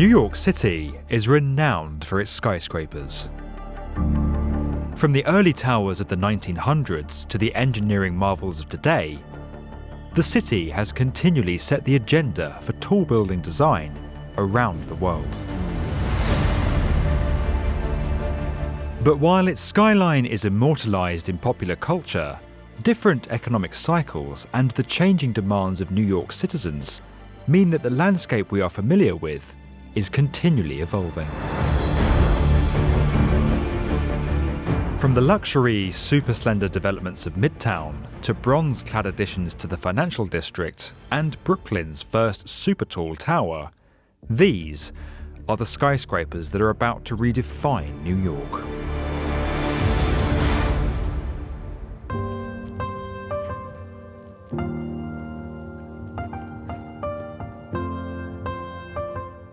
New York City is renowned for its skyscrapers. From the early towers of the 1900s to the engineering marvels of today, the city has continually set the agenda for tall building design around the world. But while its skyline is immortalised in popular culture, different economic cycles and the changing demands of New York citizens mean that the landscape we are familiar with is continually evolving. From the luxury, super slender developments of Midtown to bronze-clad additions to the financial district and Brooklyn's first super tall tower, these are the skyscrapers that are about to redefine New York.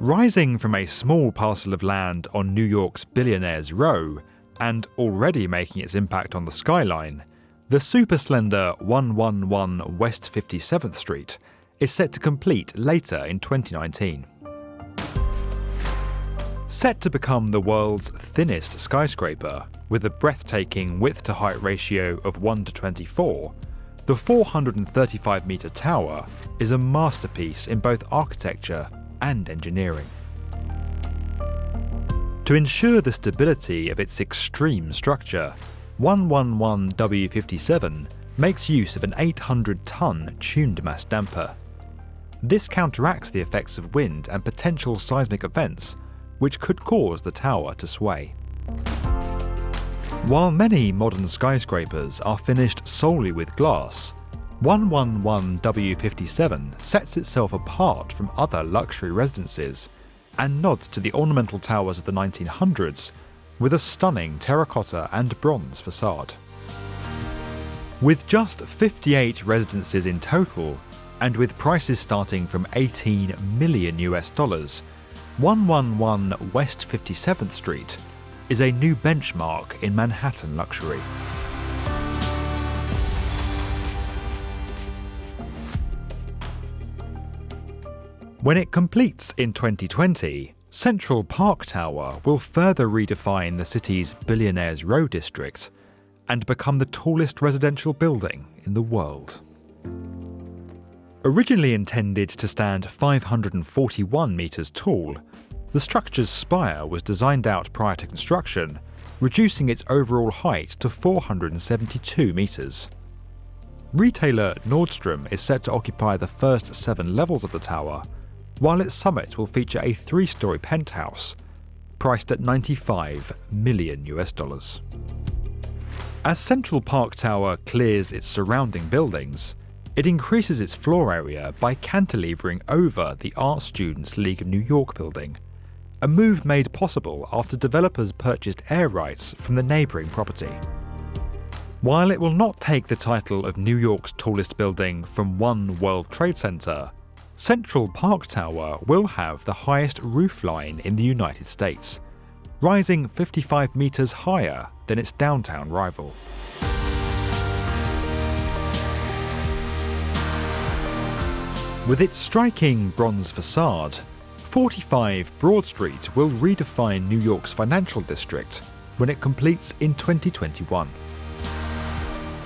Rising from a small parcel of land on New York's Billionaires' Row, and already making its impact on the skyline, the super slender 111 West 57th Street is set to complete later in 2019. Set to become the world's thinnest skyscraper, with a breathtaking width-to-height ratio of 1:24, the 435-metre tower is a masterpiece in both architecture and engineering. To ensure the stability of its extreme structure, 111W57 makes use of an 800-ton tuned mass damper. This counteracts the effects of wind and potential seismic events, which could cause the tower to sway. While many modern skyscrapers are finished solely with glass, 111W57 sets itself apart from other luxury residences and nods to the ornamental towers of the 1900s with a stunning terracotta and bronze facade. With just 58 residences in total, and with prices starting from $18 million, 111 West 57th Street is a new benchmark in Manhattan luxury. When it completes in 2020, Central Park Tower will further redefine the city's Billionaires' Row district and become the tallest residential building in the world. Originally intended to stand 541 metres tall, the structure's spire was designed out prior to construction, reducing its overall height to 472 metres. Retailer Nordstrom is set to occupy the first 7 levels of the tower, while its summit will feature a 3-storey penthouse, priced at $95 million. As Central Park Tower clears its surrounding buildings, it increases its floor area by cantilevering over the Art Students League of New York building, a move made possible after developers purchased air rights from the neighbouring property. While it will not take the title of New York's tallest building from One World Trade Center, Central Park Tower will have the highest roofline in the United States, rising 55 metres higher than its downtown rival. With its striking bronze facade, 45 Broad Street will redefine New York's financial district when it completes in 2021.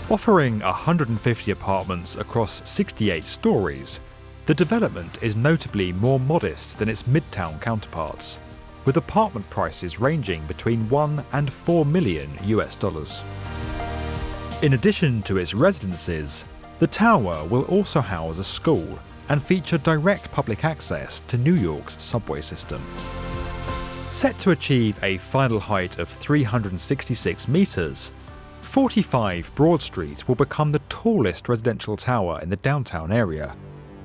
Offering 150 apartments across 68 stories, the development is notably more modest than its Midtown counterparts, with apartment prices ranging between $1 and $4 million. In addition to its residences, the tower will also house a school and feature direct public access to New York's subway system. Set to achieve a final height of 366 metres, 45 Broad Street will become the tallest residential tower in the downtown area,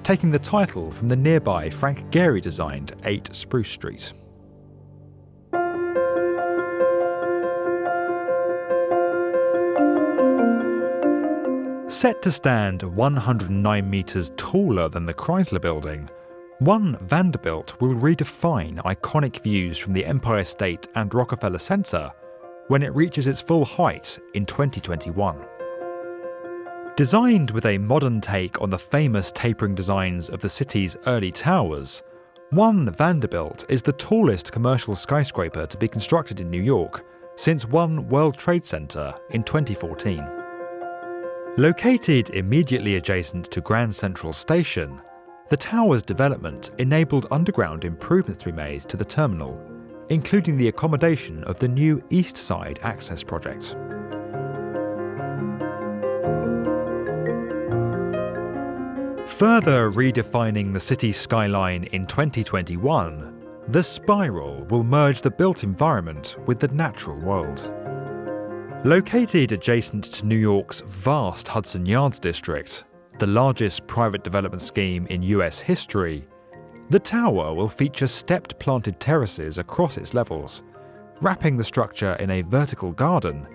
taking the title from the nearby Frank Gehry-designed 8 Spruce Street. Set to stand 109 metres taller than the Chrysler Building, One Vanderbilt will redefine iconic views from the Empire State and Rockefeller Center when it reaches its full height in 2021. Designed with a modern take on the famous tapering designs of the city's early towers, One Vanderbilt is the tallest commercial skyscraper to be constructed in New York since One World Trade Center in 2014. Located immediately adjacent to Grand Central Station, the tower's development enabled underground improvements to be made to the terminal, including the accommodation of the new East Side Access project. Further redefining the city's skyline in 2021, the spiral will merge the built environment with the natural world. Located adjacent to New York's vast Hudson Yards district, the largest private development scheme in US history, the tower will feature stepped planted terraces across its levels, wrapping the structure in a vertical garden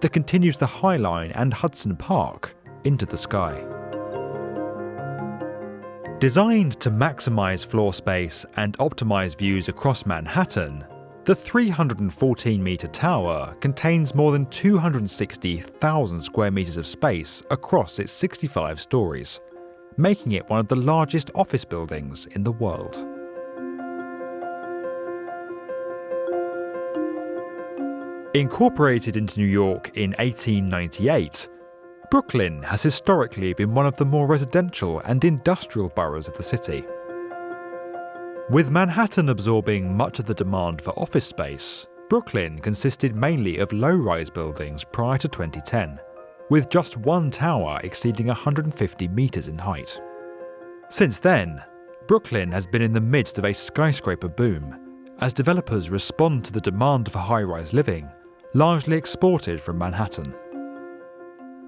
that continues the High Line and Hudson Park into the sky. Designed to maximize floor space and optimize views across Manhattan, the 314-meter tower contains more than 260,000 square meters of space across its 65 stories, making it one of the largest office buildings in the world. Incorporated into New York in 1898, Brooklyn has historically been one of the more residential and industrial boroughs of the city. With Manhattan absorbing much of the demand for office space, Brooklyn consisted mainly of low-rise buildings prior to 2010, with just one tower exceeding 150 meters in height. Since then, Brooklyn has been in the midst of a skyscraper boom, as developers respond to the demand for high-rise living, largely exported from Manhattan.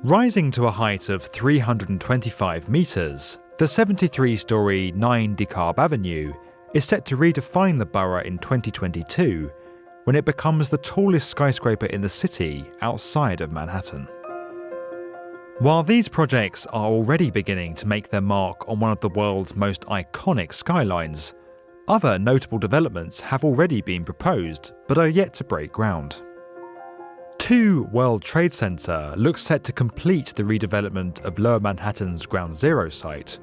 Rising to a height of 325 meters, the 73-story 9 DeKalb Avenue is set to redefine the borough in 2022, when it becomes the tallest skyscraper in the city outside of Manhattan. While these projects are already beginning to make their mark on one of the world's most iconic skylines, other notable developments have already been proposed but are yet to break ground. 2 World Trade Center looks set to complete the redevelopment of Lower Manhattan's Ground Zero site.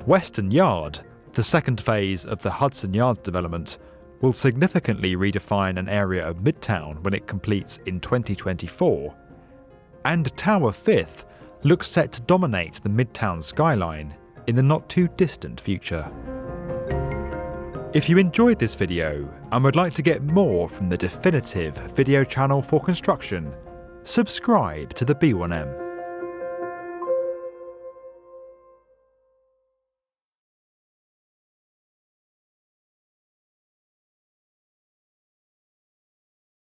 Western Yard, the second phase of the Hudson Yards development, will significantly redefine an area of Midtown when it completes in 2024. And Tower 5th looks set to dominate the Midtown skyline in the not-too-distant future. If you enjoyed this video and would like to get more from the definitive video channel for construction, subscribe to the B1M.